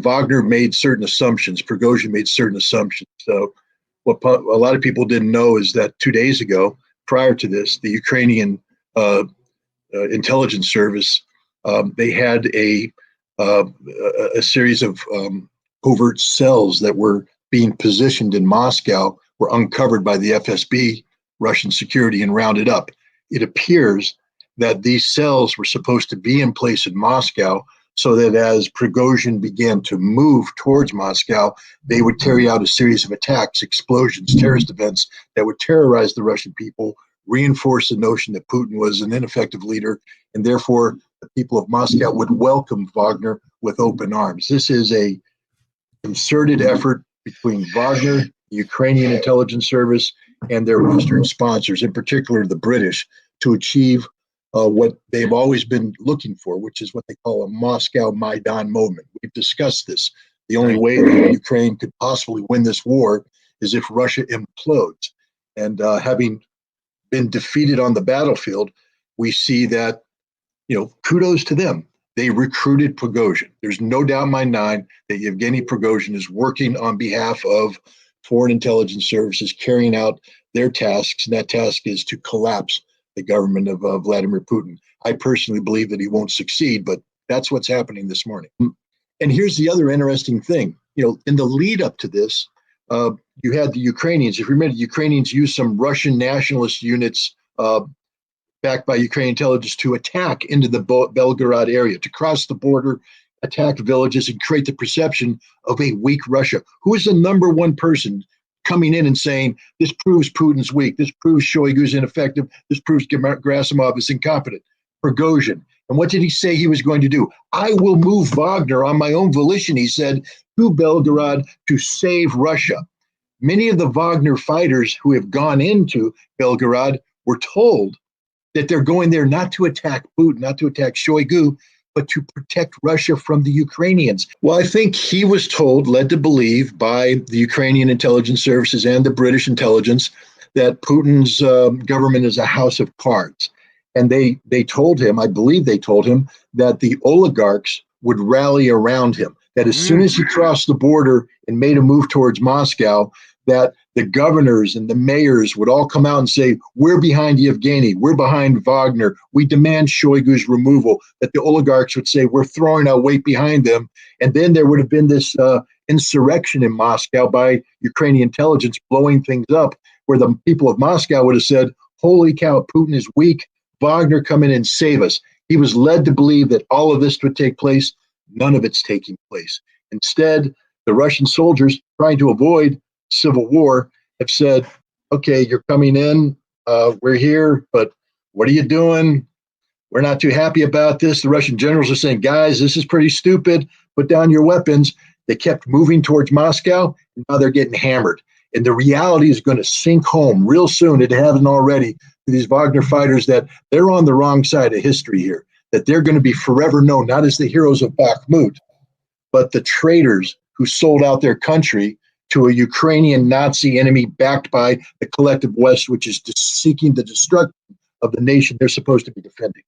Wagner made certain assumptions. Prigozhin made certain assumptions. So what a lot of people didn't know is that 2 days ago, prior to this, the Ukrainian intelligence service, they had a series of covert cells that were being positioned in Moscow, were uncovered by the FSB, Russian security, and rounded up. It appears that these cells were supposed to be in place in Moscow so that as Prigozhin began to move towards Moscow, they would carry out a series of attacks, explosions, terrorist events that would terrorize the Russian people, reinforce the notion that Putin was an ineffective leader, and therefore the people of Moscow would welcome Wagner with open arms. This is a concerted effort between Wagner, the Ukrainian intelligence service, and their Western sponsors, in particular the British, to achieve what they've always been looking for, which is what they call a Moscow Maidan moment. We've discussed this. The only way that Ukraine could possibly win this war is if Russia implodes. And having been defeated on the battlefield, we see that, kudos to them. They recruited Prigozhin. There's no doubt in my mind that Yevgeny Prigozhin is working on behalf of foreign intelligence services, carrying out their tasks, and that task is to collapse the government of Vladimir Putin. I personally believe that he won't succeed, but that's what's happening this morning. And here's the other interesting thing. In the lead up to this, you had the Ukrainians. If you remember, the Ukrainians used some Russian nationalist units backed by Ukrainian intelligence to attack into the Belgorod area, to cross the border, attack villages, and create the perception of a weak Russia. Who is the number one person coming in and saying, this proves Putin's weak, this proves Shoigu's ineffective, this proves Gerasimov is incompetent? Prigozhin. And what did he say he was going to do? I will move Wagner on my own volition, he said, to Belgorod to save Russia. Many of the Wagner fighters who have gone into Belgorod were told that they're going there not to attack Putin, not to attack Shoigu, but to protect Russia from the Ukrainians. Well, I think he was told, led to believe by the Ukrainian intelligence services and the British intelligence, that Putin's government is a house of cards. And they told him, I believe they told him, that the oligarchs would rally around him, that as soon as he crossed the border and made a move towards Moscow, that the governors and the mayors would all come out and say, we're behind Yevgeny, we're behind Wagner, we demand Shoigu's removal, that the oligarchs would say, we're throwing our weight behind them. And then there would have been this insurrection in Moscow by Ukrainian intelligence blowing things up, where the people of Moscow would have said, holy cow, Putin is weak, Wagner, come in and save us. He was led to believe that all of this would take place. None of it's taking place. Instead, the Russian soldiers, trying to avoid civil war, have said, okay, you're coming in, we're here, but what are you doing? We're not too happy about this. The Russian generals are saying, guys, this is pretty stupid, put down your weapons. They kept moving towards Moscow, and now they're getting hammered. And the reality is going to sink home real soon. It hasn't already, to these Wagner fighters, that they're on the wrong side of history here, that they're going to be forever known, not as the heroes of Bakhmut, but the traitors who sold out their country to a Ukrainian Nazi enemy backed by the collective West, which is seeking the destruction of the nation they're supposed to be defending.